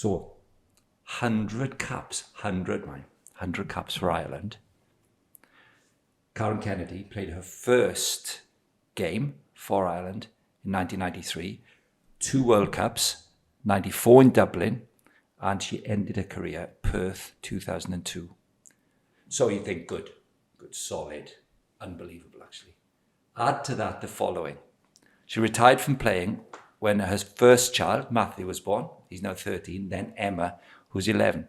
So 100 caps, 100 caps for Ireland. Karen Kennedy played her first game for Ireland in 1993, 2 World Cups, 94 in Dublin, and she ended her career at Perth 2002. So you think, good, solid, unbelievable actually. Add to that the following. She retired from playing when her first child, Matthew, was born. He's now 13, then Emma, who's 11.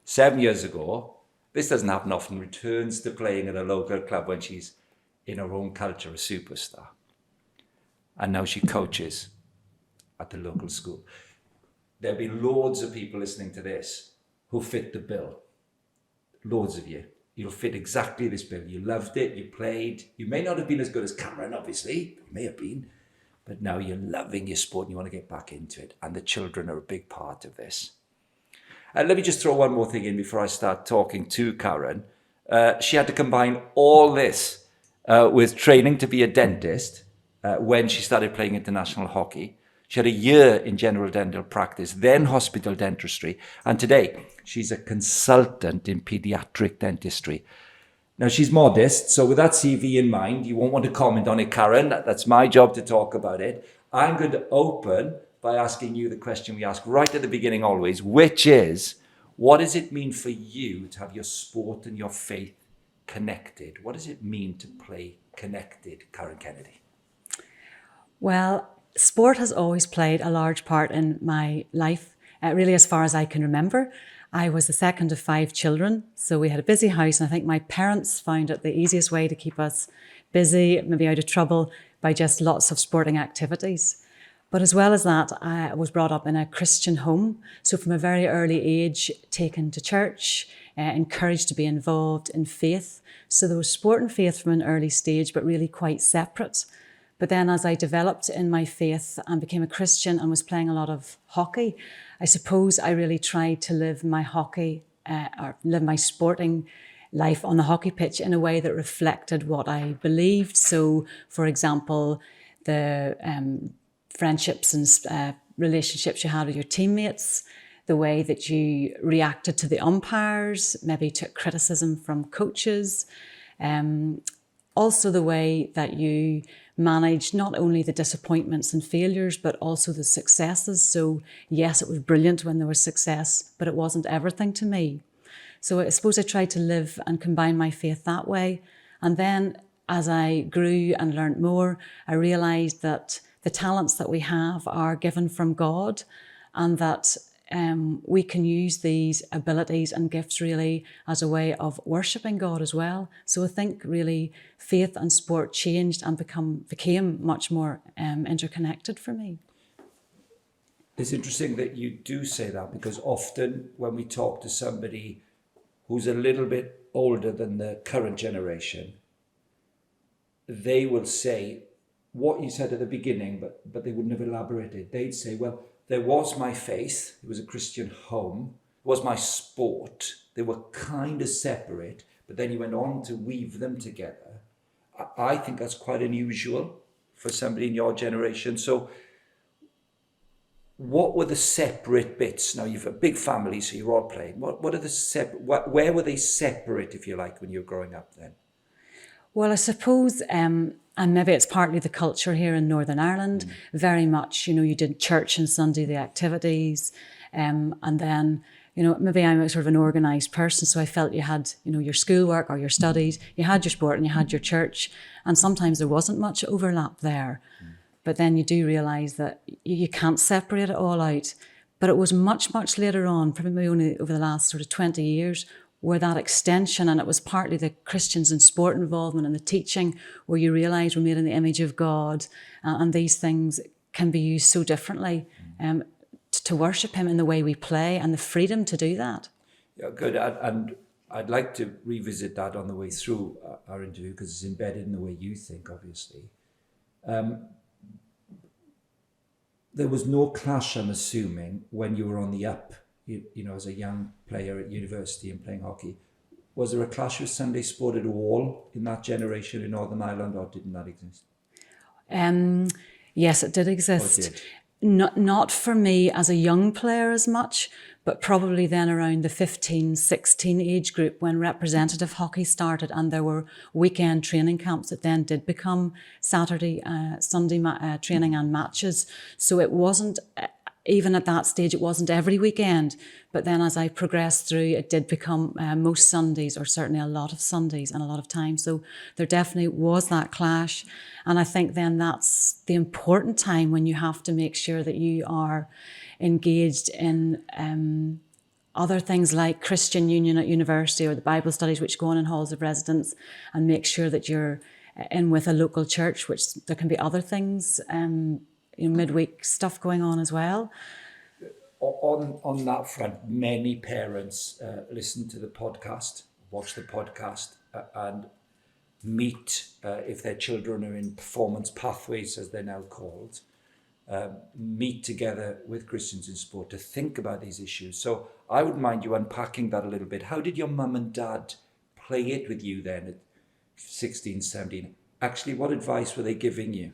7 years ago, this doesn't happen often, returns to playing at a local club when she's in her own culture, a superstar. And now she coaches at the local school. There'll be loads of people listening to this who fit the bill. Loads of you. You'll fit exactly this bill. You loved it, you played. You may not have been as good as Cameron, obviously. You may have been. But now you're loving your sport and you want to get back into it. And the children are a big part of this. Let me just throw one more thing in before I start talking to Karen. She had to combine all this with training to be a dentist when she started playing international hockey. She had a year in general dental practice, then hospital dentistry, and today she's a consultant in pediatric dentistry. Now, she's modest, so with that CV in mind, you won't want to comment on it, Karen. That's my job to talk about it. I'm going to open by asking you the question we ask right at the beginning always, which is, what does it mean for you to have your sport and your faith connected? What does it mean to play connected, Karen Kennedy? Well, sport has always played a large part in my life, really as far as I can remember. I was the second of 5 children, so we had a busy house, and I think my parents found it the easiest way to keep us busy, maybe out of trouble, by just lots of sporting activities. But as well as that, I was brought up in a Christian home, so from a very early age, taken to church, encouraged to be involved in faith. So there was sport and faith from an early stage, but really quite separate. But then as I developed in my faith and became a Christian and was playing a lot of hockey, I suppose I really tried to live my hockey or live my sporting life on the hockey pitch in a way that reflected what I believed. So, for example, the friendships and relationships you had with your teammates, the way that you reacted to the umpires, maybe took criticism from coaches, also the way that you managed not only the disappointments and failures, but also the successes. So yes, it was brilliant when there was success, but it wasn't everything to me. So I suppose I tried to live and combine my faith that way. And then as I grew and learned more, I realized that the talents that we have are given from God, and that we can use these abilities and gifts really as a way of worshipping God as well. So I think really faith and sport changed and became much more interconnected for me. It's interesting that you do say that, because often when we talk to somebody who's a little bit older than the current generation, they will say what you said at the beginning, but they wouldn't have elaborated. They'd say, well, there was my faith, it was a Christian home, it was my sport. They were kind of separate, but then you went on to weave them together. I think that's quite unusual for somebody in your generation. So what were the separate bits? Now you've a big family, so you're all playing. What are the where were they separate, if you like, when you were growing up then? Well, I suppose, and maybe it's partly the culture here in Northern Ireland, very much, you did church and Sunday, the activities, and then, maybe I'm a sort of an organised person, so I felt you had, your schoolwork or your studies, you had your sport and you had your church, and sometimes there wasn't much overlap there. But then you do realise that you can't separate it all out. But it was much, much later on, probably only over the last sort of 20 years, where that extension, and it was partly the Christians in sport involvement and the teaching, where you realise we're made in the image of God, and these things can be used so differently to worship him in the way we play, and the freedom to do that. Yeah, good. And I'd like to revisit that on the way through our interview, because it's embedded in the way you think, obviously. There was no clash, I'm assuming, when you were on the up, as a young player at university and playing hockey. Was there a clash with Sunday sport at all in that generation in Northern Ireland, or didn't that exist? Yes, it did exist. Oh, it did. Not for me as a young player as much, but probably then around the 15, 16 age group when representative hockey started, and there were weekend training camps that then did become Saturday, Sunday training and matches. So it wasn't, even at that stage, it wasn't every weekend. But then as I progressed through, it did become most Sundays, or certainly a lot of Sundays and a lot of time. So there definitely was that clash. And I think then that's the important time when you have to make sure that you are engaged in other things like Christian Union at university, or the Bible studies which go on in halls of residence, and make sure that you're in with a local church, which there can be other things, midweek stuff going on as well. On that front, many parents listen to the podcast, watch the podcast, and meet, if their children are in performance pathways, as they're now called, meet together with Christians in sport to think about these issues. So I would mind you unpacking that a little bit. How did your mum and dad play it with you then at 16, 17? Actually, what advice were they giving you?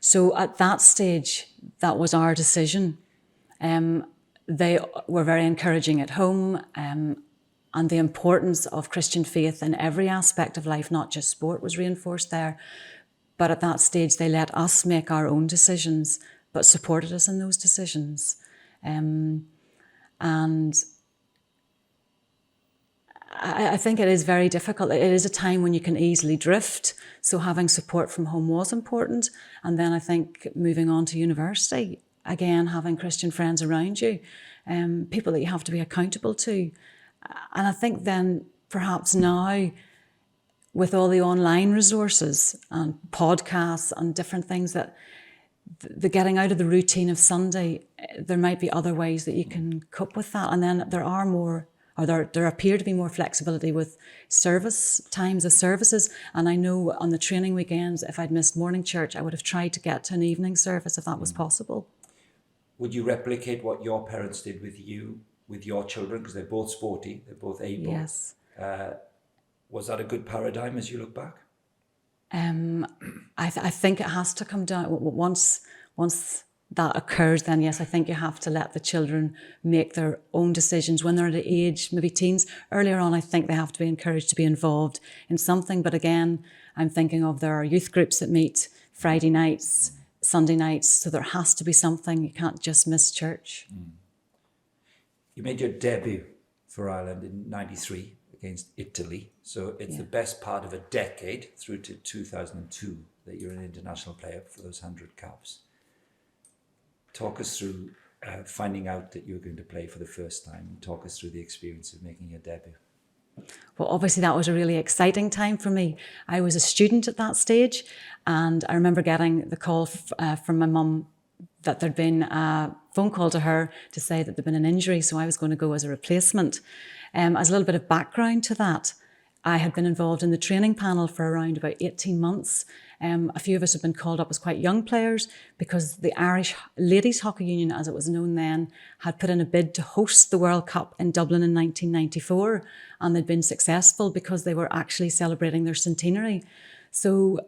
So at that stage, that was our decision. They were very encouraging at home, and the importance of Christian faith in every aspect of life, not just sport, was reinforced there. But at that stage, they let us make our own decisions, but supported us in those decisions. And I think it is very difficult. It is a time when you can easily drift. So having support from home was important. And then I think moving on to university, again, having Christian friends around you, people that you have to be accountable to. And I think then perhaps now, with all the online resources and podcasts and different things, that the getting out of the routine of Sunday, there might be other ways that you can cope with that. And then there are more, or there appear to be more flexibility with service times of services. And I know on the training weekends, if I'd missed morning church, I would have tried to get to an evening service if that was possible. Would you replicate what your parents did with you, with your children? Because they're both sporty, they're both able. Yes. Was that a good paradigm as you look back? I think it has to come down, once that occurs, then yes, I think you have to let the children make their own decisions when they're at the age, maybe teens. Earlier on, I think they have to be encouraged to be involved in something. But again, I'm thinking of, there are youth groups that meet Friday nights, Sunday nights, so there has to be something. You can't just miss church. You made your debut for Ireland in '93 against Italy. So it's the best part of a decade through to 2002 that you're an international player for those 100 caps. Talk us through finding out that you were going to play for the first time. Talk us through the experience of making your debut. Well, obviously that was a really exciting time for me. I was a student at that stage, and I remember getting the call from my mum that there'd been a phone call to her to say that there'd been an injury, so I was going to go as a replacement. As a little bit of background to that, I had been involved in the training panel for around about 18 months. A few of us had been called up as quite young players because the Irish Ladies Hockey Union, as it was known then, had put in a bid to host the World Cup in Dublin in 1994, and they'd been successful because they were actually celebrating their centenary. So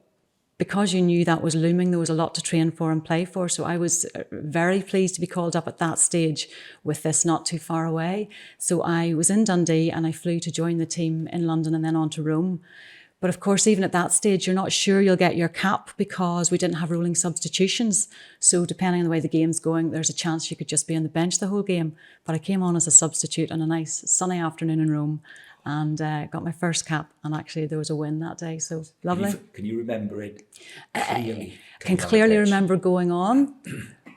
because you knew that was looming, there was a lot to train for and play for. So I was very pleased to be called up at that stage with this not too far away. So I was in Dundee and I flew to join the team in London and then on to Rome. But of course, even at that stage, you're not sure you'll get your cap because we didn't have rolling substitutions. So depending on the way the game's going, there's a chance you could just be on the bench the whole game. But I came on as a substitute on a nice sunny afternoon in Rome and got my first cap. And actually there was a win that day, so lovely. Can you remember it clearly? I can clearly remember going on,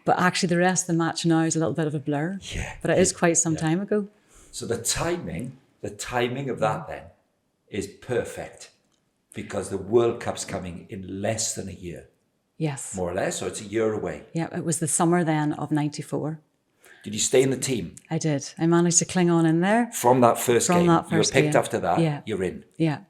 but actually the rest of the match now is a little bit of a blur. Yeah. But it is quite some time ago. So the timing of that then is perfect because the World Cup's coming in less than a year. Yes. More or less, so it's a year away. Yeah, it was the summer then of '94. Did you stay in the team? I did. I managed to cling on in there. From that first game? That first you were picked game. After that, you're in. Yeah.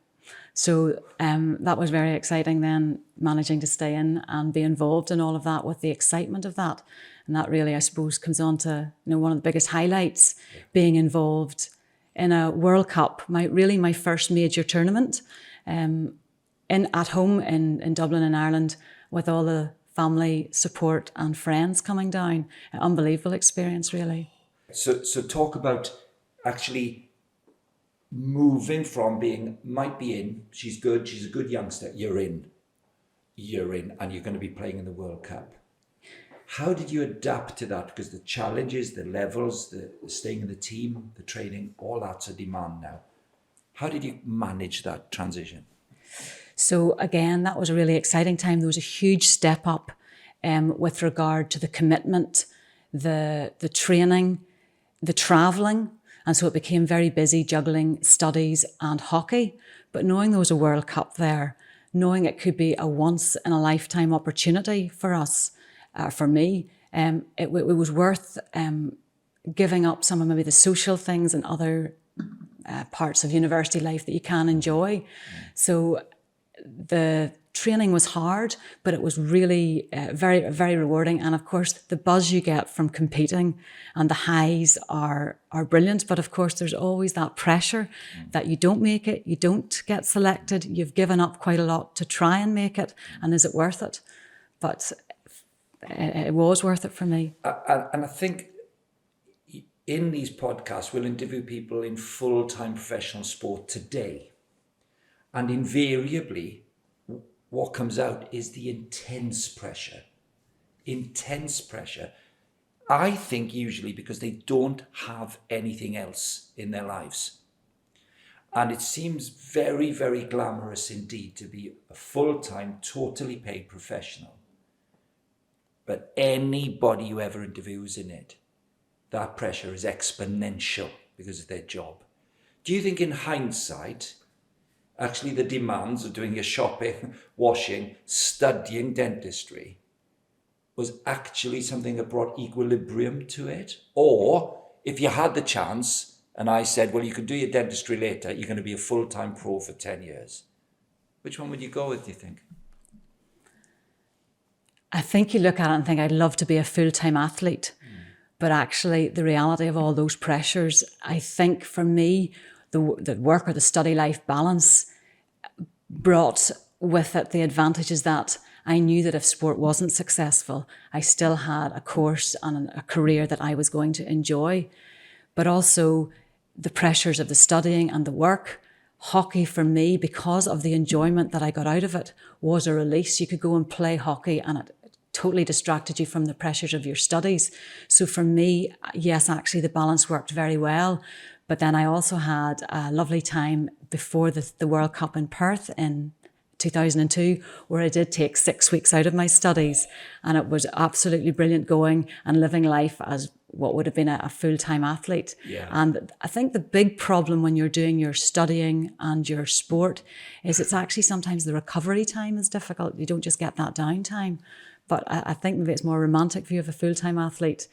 So that was very exciting then, managing to stay in and be involved in all of that with the excitement of that. And that really, I suppose, comes on to one of the biggest highlights, being involved in a World Cup, my first major tournament, at home in Dublin in Ireland, with all the family support and friends coming down. An unbelievable experience, really. So talk about actually moving from might be in, she's good, she's a good youngster, you're in, and you're going to be playing in the World Cup. How did you adapt to that? Because the challenges, the levels, the staying in the team, the training, all that's a demand now. How did you manage that transition? So again, that was a really exciting time. There was a huge step up with regard to the commitment, the training, the travelling. And so it became very busy juggling studies and hockey. But knowing there was a World Cup there, knowing it could be a once in a lifetime opportunity for us, for me, it was worth giving up some of maybe the social things and other parts of university life that you can enjoy. So the training was hard, but it was really very, very rewarding. And of course, the buzz you get from competing and the highs are brilliant. But of course, there's always that pressure that you don't make it, you don't get selected, you've given up quite a lot to try and make it. And is it worth it? But it was worth it for me. And I think in these podcasts, we'll interview people in full-time professional sport today. And invariably, what comes out is the intense pressure. Intense pressure. I think usually because they don't have anything else in their lives. And it seems very, very glamorous indeed to be a full-time, totally paid professional. But anybody you ever interviews in it, that pressure is exponential because of their job. Do you think in hindsight, actually the demands of doing your shopping, washing, studying dentistry was actually something that brought equilibrium to it? Or if you had the chance and I said, well, you can do your dentistry later, you're going to be a full-time pro for 10 years. Which one would you go with, do you think? I think you look at it and think, I'd love to be a full-time athlete. But actually, the reality of all those pressures, I think for me, the work or the study life balance brought with it the advantages that I knew that if sport wasn't successful, I still had a course and a career that I was going to enjoy. But also the pressures of the studying and the work. Hockey for me, because of the enjoyment that I got out of it, was a release. You could go and play hockey and it totally distracted you from the pressures of your studies. So for me, yes, actually the balance worked very well. But then I also had a lovely time before the World Cup in Perth in 2002, where I did take 6 weeks out of my studies. And it was absolutely brilliant going and living life as what would have been a full-time athlete. Yeah. And I think the big problem when you're doing your studying and your sport is it's actually sometimes the recovery time is difficult. You don't just get that downtime. But I think maybe it's more romantic view of a full-time athlete,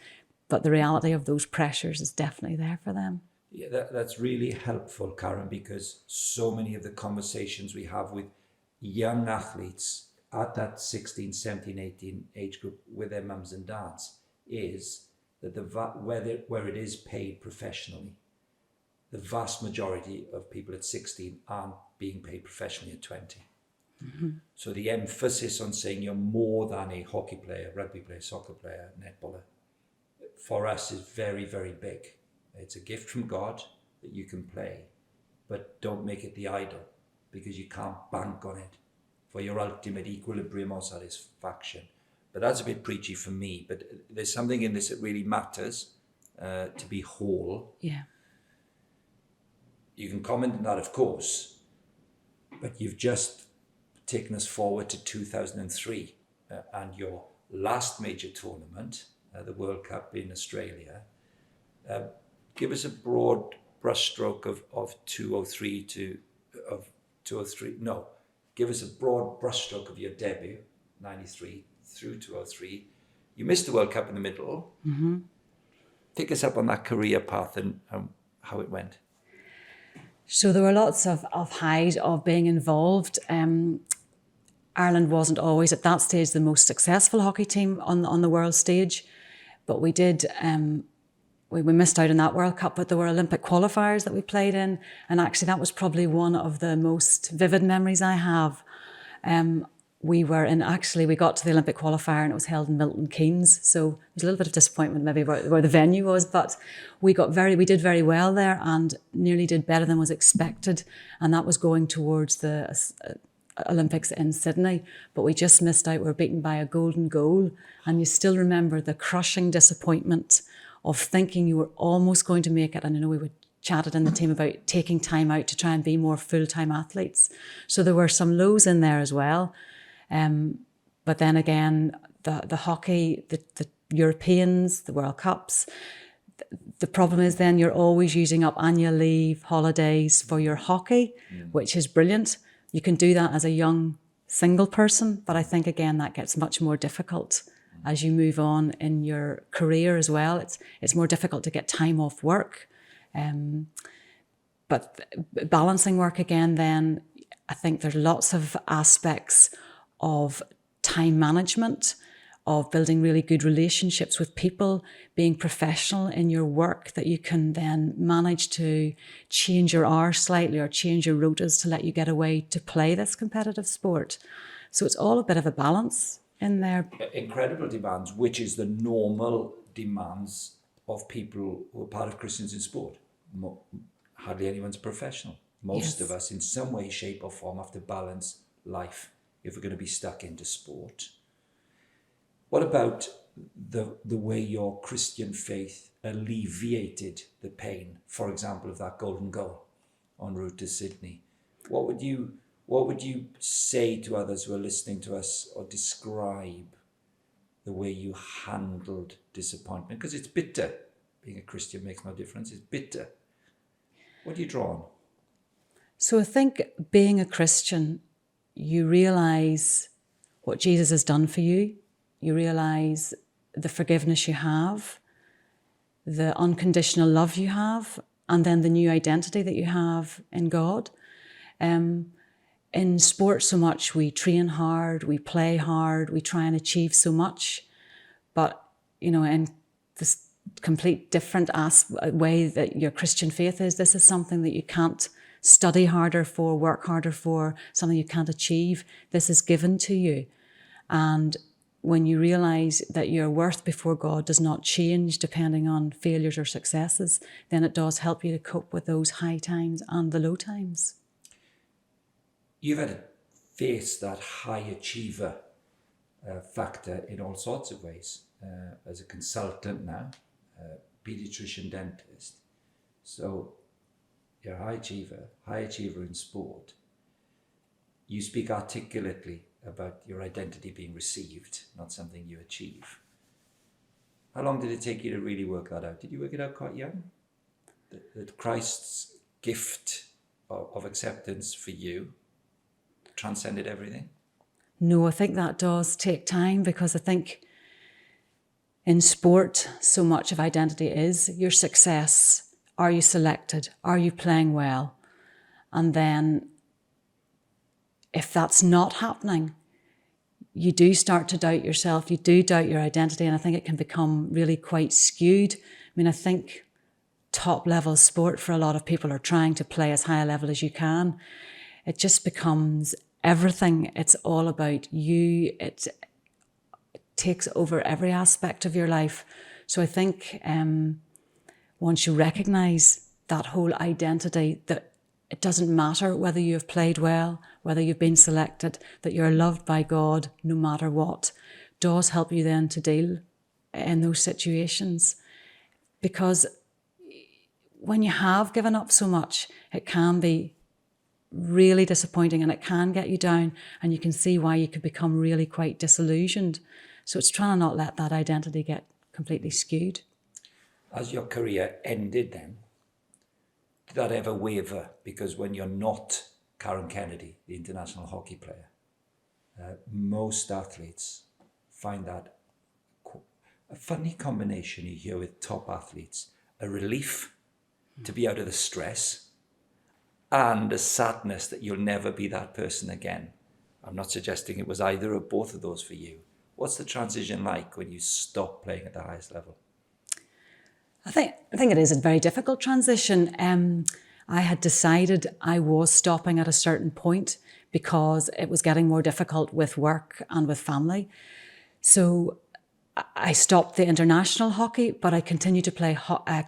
but the reality of those pressures is definitely there for them. Yeah, that's really helpful, Karen, because so many of the conversations we have with young athletes at that 16, 17, 18 age group with their mums and dads is that where it is paid professionally, the vast majority of people at 16 aren't being paid professionally at 20. Mm-hmm. So the emphasis on saying you're more than a hockey player, rugby player, soccer player, netballer, for us is very, very big. It's a gift from God that you can play, but don't make it the idol because you can't bank on it for your ultimate equilibrium or satisfaction. But that's a bit preachy for me, but there's something in this that really matters, to be whole. Yeah. You can comment on that, of course, but you've just taken us forward to 2003 and your last major tournament, the World Cup in Australia. Give us a broad brushstroke of 203 to of 203. No, give us a broad brushstroke of your debut, 93 through 203. You missed the World Cup in the middle. Mm-hmm. Take us up on that career path and how it went. So there were lots of highs of being involved. Ireland wasn't always at that stage the most successful hockey team on the world stage, but we did. We missed out on that World Cup, but there were Olympic qualifiers that we played in, and actually that was probably one of the most vivid memories I have. we got to the Olympic qualifier and it was held in Milton Keynes. So it was a little bit of disappointment maybe where the venue was, but we did very well there and nearly did better than was expected. And that was going towards the Olympics in Sydney, but we just missed out. We were beaten by a golden goal. And you still remember the crushing disappointment of thinking you were almost going to make it. And we would chatted in the team about taking time out to try and be more full-time athletes. So there were some lows in there as well. But then again, the hockey, the Europeans, the World Cups, the problem is then you're always using up annual leave, holidays for your hockey, which is brilliant. You can do that as a young single person, but I think again that gets much more difficult as you move on in your career as well. It's more difficult to get time off work. But balancing work again, then I think there's lots of aspects of time management, of building really good relationships with people, being professional in your work, that you can then manage to change your hours slightly or change your rotas to let you get away to play this competitive sport. So it's all a bit of a balance in there. Incredible demands, which is the normal demands of people who are part of Christians in sport. Hardly anyone's professional. Most of us in some way, shape or form have to balance life if we're going to be stuck into sport. What about the way your Christian faith alleviated the pain, for example, of that golden goal en route to Sydney? What would you say to others who are listening to us, or describe the way you handled disappointment? Because it's bitter. Being a Christian makes no difference. It's bitter. What do you draw on? So I think being a Christian, you realise what Jesus has done for you. You realise the forgiveness you have, the unconditional love you have, and then the new identity that you have in God. In sport so much, we train hard, we play hard, we try and achieve so much. But, in this complete different way that your Christian faith is, this is something that you can't study harder for, work harder for, something you can't achieve. This is given to you. And when you realise that your worth before God does not change depending on failures or successes, then it does help you to cope with those high times and the low times. You've had to face that high achiever factor in all sorts of ways. As a consultant now, paediatrician, dentist. So you're a high achiever in sport. You speak articulately about your identity being received, not something you achieve. How long did it take you to really work that out? Did you work it out quite young? That Christ's gift of acceptance for you transcended everything? No, I think that does take time, because I think in sport, so much of identity is your success. Are you selected? Are you playing well? And then if that's not happening, you do start to doubt yourself. You do doubt your identity. And I think it can become really quite skewed. I think top level sport for a lot of people are trying to play as high a level as you can. It just becomes everything. It's all about you. It takes over every aspect of your life. So I think once you recognise that whole identity, that it doesn't matter whether you have played well, whether you've been selected, that you're loved by God no matter what, does help you then to deal in those situations. Because when you have given up so much, it can be really disappointing and it can get you down, and you can see why you could become really quite disillusioned. So it's trying to not let that identity get completely skewed. As your career ended then, did that ever waver? Because when you're not Karen Kennedy, the international hockey player, most athletes find that a funny combination you hear with top athletes: a relief to be out of the stress and a sadness that you'll never be that person again. I'm not suggesting it was either or both of those for you. What's the transition like when you stop playing at the highest level? I think it is a very difficult transition. I had decided I was stopping at a certain point because it was getting more difficult with work and with family. So I stopped the international hockey, but I continued to play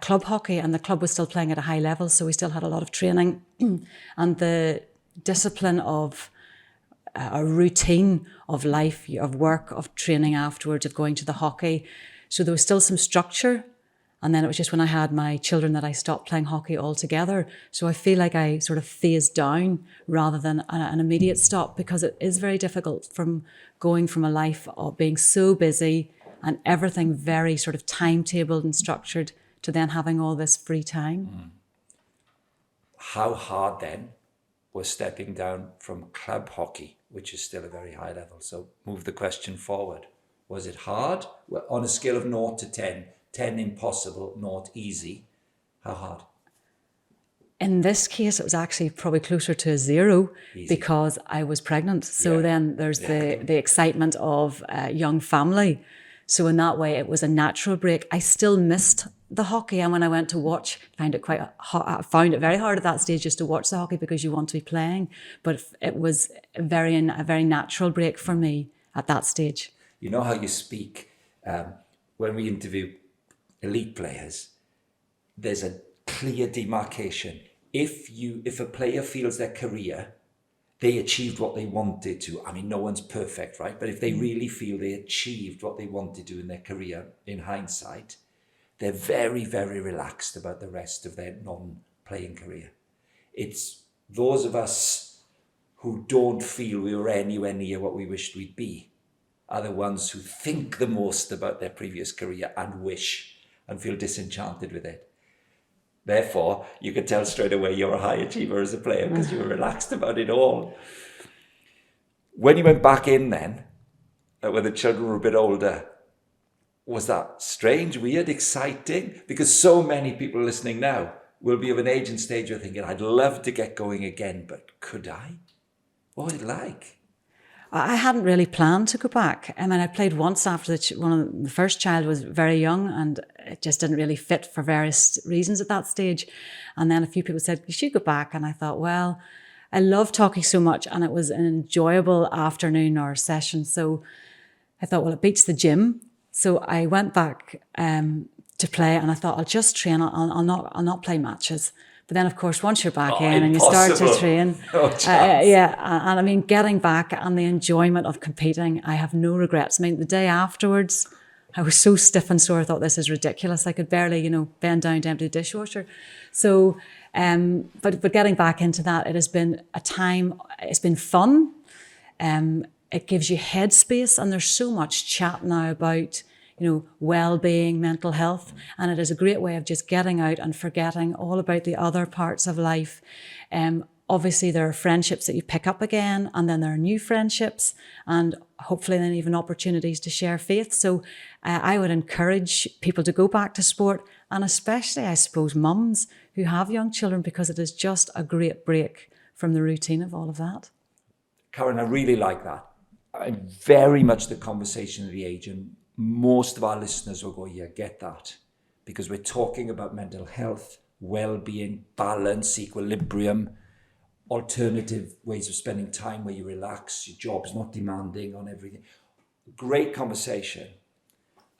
club hockey, and the club was still playing at a high level, so we still had a lot of training. And the discipline of a routine of life, of work, of training afterwards, of going to the hockey. So there was still some structure. And then it was just when I had my children that I stopped playing hockey altogether. So I feel like I sort of phased down rather than an immediate stop, because it is very difficult from going from a life of being so busy and everything very sort of timetabled and structured to then having all this free time. How hard then was stepping down from club hockey, which is still a very high level? So move the question forward. Was it hard? Well, on a scale of 0 to 10, 10 impossible, 0 easy. How hard? In this case, it was actually probably closer to a 0. Easy. Because I was pregnant. So then there's the excitement of a young family. So in that way, it was a natural break. I still missed the hockey, and when I went to watch, I found it very hard at that stage just to watch the hockey, because you want to be playing. But it was a very natural break for me at that stage. You know how you speak when we interview elite players, there's a clear demarcation. If a player feels their career, they achieved what they wanted to. I mean, no one's perfect, right? But if they really feel they achieved what they wanted to in their career, in hindsight, they're very, very relaxed about the rest of their non-playing career. It's those of us who don't feel we were anywhere near what we wished we'd be are the ones who think the most about their previous career and wish and feel disenchanted with it. Therefore, you could tell straight away you're a high achiever as a player because you were relaxed about it all. When you went back in then, when the children were a bit older, was that strange, weird, exciting? Because so many people listening now will be of an age and stage where thinking, I'd love to get going again, but could I? What was it like? I hadn't really planned to go back. I mean, I played once after the first child was very young, and it just didn't really fit for various reasons at that stage. And then a few people said, you should go back. And I thought, well, I love talking so much, and it was an enjoyable afternoon or session. So I thought, well, it beats the gym. So I went back to play, and I thought, I'll just train. I'll not play matches. But then, of course, once you're back in and you start to train, and I mean, getting back and the enjoyment of competing, I have no regrets. I mean, the day afterwards, I was so stiff and sore. I thought, this is ridiculous. I could barely, bend down to empty the dishwasher. So, but getting back into that, it has been a time. It's been fun. It gives you headspace, and there's so much chat now about well-being, mental health, and it is a great way of just getting out and forgetting all about the other parts of life. Obviously, there are friendships that you pick up again, and then there are new friendships, and hopefully then even opportunities to share faith. So I would encourage people to go back to sport, and especially, I suppose, mums who have young children, because it is just a great break from the routine of all of that. Karen, I really like that. I'm very much the conversation of the age, and most of our listeners will go, yeah, get that. Because we're talking about mental health, well-being, balance, equilibrium, alternative ways of spending time where you relax, your job's not demanding on everything. Great conversation,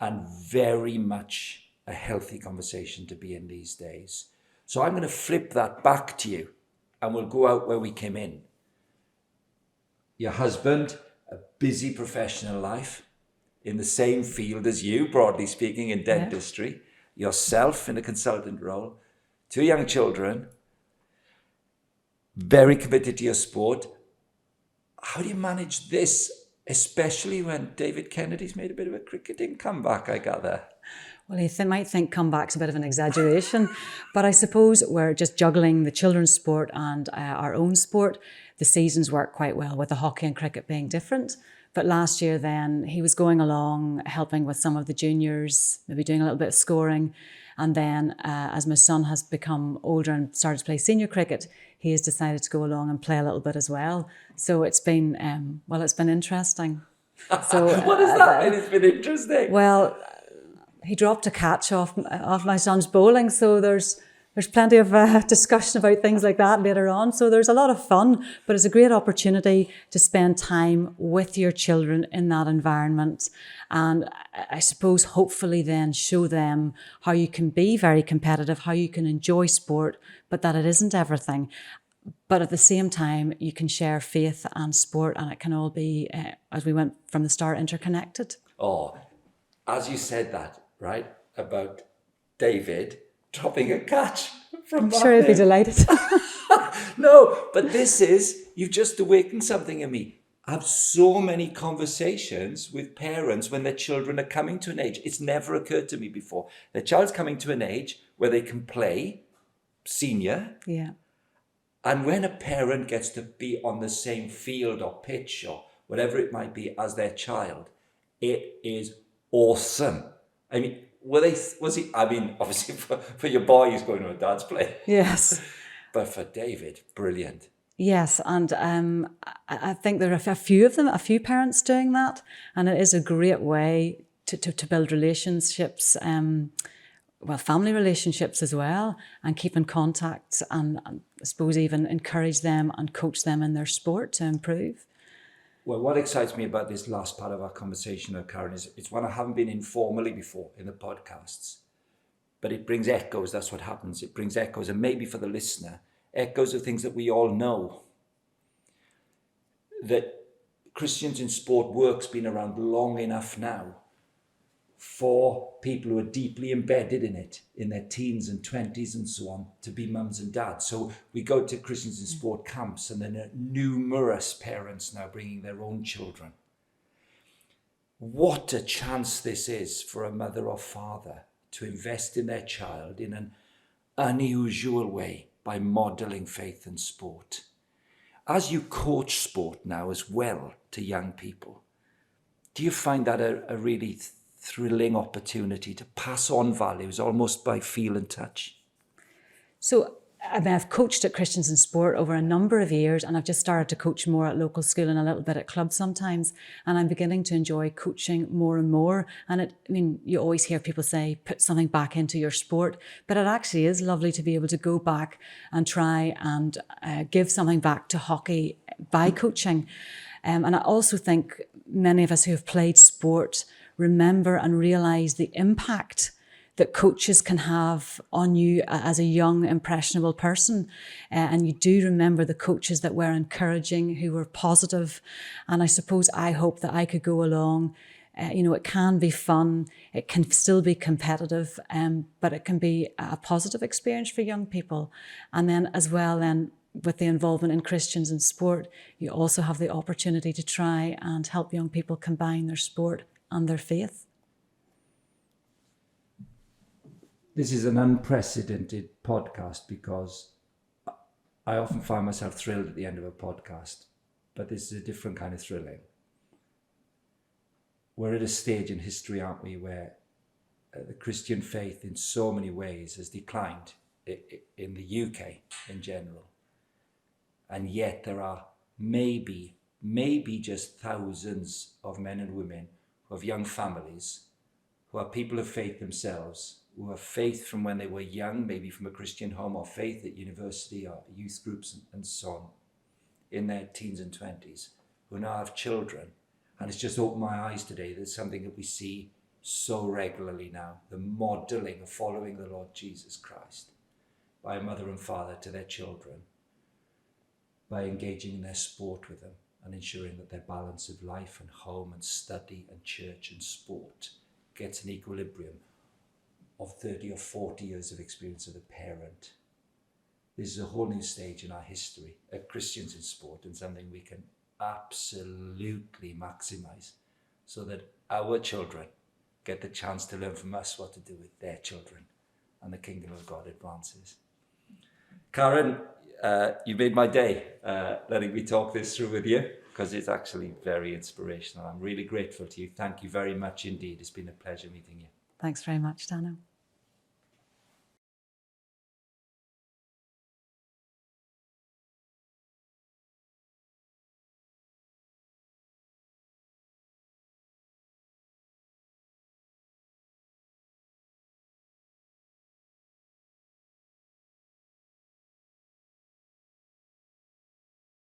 and very much a healthy conversation to be in these days. So I'm going to flip that back to you, and we'll go out where we came in. Your husband, a busy professional life, in the same field as you, broadly speaking, in dentistry, yourself in a consultant role, 2 young children, very committed to your sport. How do you manage this, especially when David Kennedy's made a bit of a cricketing comeback, I gather? Well, you might think comeback's a bit of an exaggeration, but I suppose we're just juggling the children's sport and our own sport. The seasons work quite well with the hockey and cricket being different. But last year then, he was going along, helping with some of the juniors, maybe doing a little bit of scoring. And then as my son has become older and started to play senior cricket, he has decided to go along and play a little bit as well. So it's been, it's been interesting. So what does that mean? It's been interesting. Well, he dropped a catch off my son's bowling. So there's There's plenty of discussion about things like that later on. So there's a lot of fun, but it's a great opportunity to spend time with your children in that environment. And I suppose hopefully then show them how you can be very competitive, how you can enjoy sport, but that it isn't everything. But at the same time, you can share faith and sport, and it can all be, as we went from the start, interconnected. Oh, as you said that, right, about David dropping a catch from I'm sure he'd be there. delighted. No, but you've just awakened something in me. I have so many conversations with parents when their children are coming to an age. It's never occurred to me before. Their child's coming to an age where they can play senior. Yeah. And when a parent gets to be on the same field or pitch or whatever it might be as their child, it is awesome. I mean, obviously for your boy, he's going to a dad's play. Yes. But for David, brilliant. Yes, and I think there are a few of them, a few parents doing that, and it is a great way to build relationships, family relationships as well, and keep in contact, and I suppose even encourage them and coach them in their sport to improve. Well, what excites me about this last part of our conversation, Karen, is it's one I haven't been in formally before in the podcasts, but it brings echoes. That's what happens. It brings echoes, and maybe for the listener, echoes of things that we all know. That Christians in Sport work's been around long enough now for people who are deeply embedded in it, in their teens and 20s and so on, to be mums and dads. So we go to Christians in Sport camps, and then numerous parents now bringing their own children. What a chance this is for a mother or father to invest in their child in an unusual way by modelling faith and sport. As you coach sport now as well to young people, do you find that a really thrilling opportunity to pass on values almost by feel and touch? So I've coached at Christians in Sport over a number of years, and I've just started to coach more at local school and a little bit at clubs sometimes. And I'm beginning to enjoy coaching more and more. And you always hear people say, put something back into your sport, but it actually is lovely to be able to go back and try and give something back to hockey by coaching. And I also think many of us who have played sport remember and realise the impact that coaches can have on you as a young, impressionable person. And you do remember the coaches that were encouraging, who were positive. And I suppose I hope that I could go along. It can be fun, it can still be competitive, but it can be a positive experience for young people. And then as well, with the involvement in Christians in Sport, you also have the opportunity to try and help young people combine their sport and their faith. This is an unprecedented podcast because I often find myself thrilled at the end of a podcast, but this is a different kind of thrilling. We're at a stage in history, aren't we, where the Christian faith in so many ways has declined in the UK in general. And yet there are maybe just thousands of men and women who have young families, who are people of faith themselves, who have faith from when they were young, maybe from a Christian home, or faith at university or youth groups and so on, in their teens and 20s, who now have children. And it's just opened my eyes today. There's something that we see so regularly now, the modelling of following the Lord Jesus Christ by a mother and father to their children, by engaging in their sport with them and ensuring that their balance of life and home and study and church and sport gets an equilibrium of 30 or 40 years of experience of a parent. This is a whole new stage in our history of Christians in Sport, and something we can absolutely maximize so that our children get the chance to learn from us what to do with their children, and the kingdom of God advances. Karen, you made my day letting me talk this through with you, because it's actually very inspirational. I'm really grateful to you. Thank you very much indeed. It's been a pleasure meeting you. Thanks very much, Danno.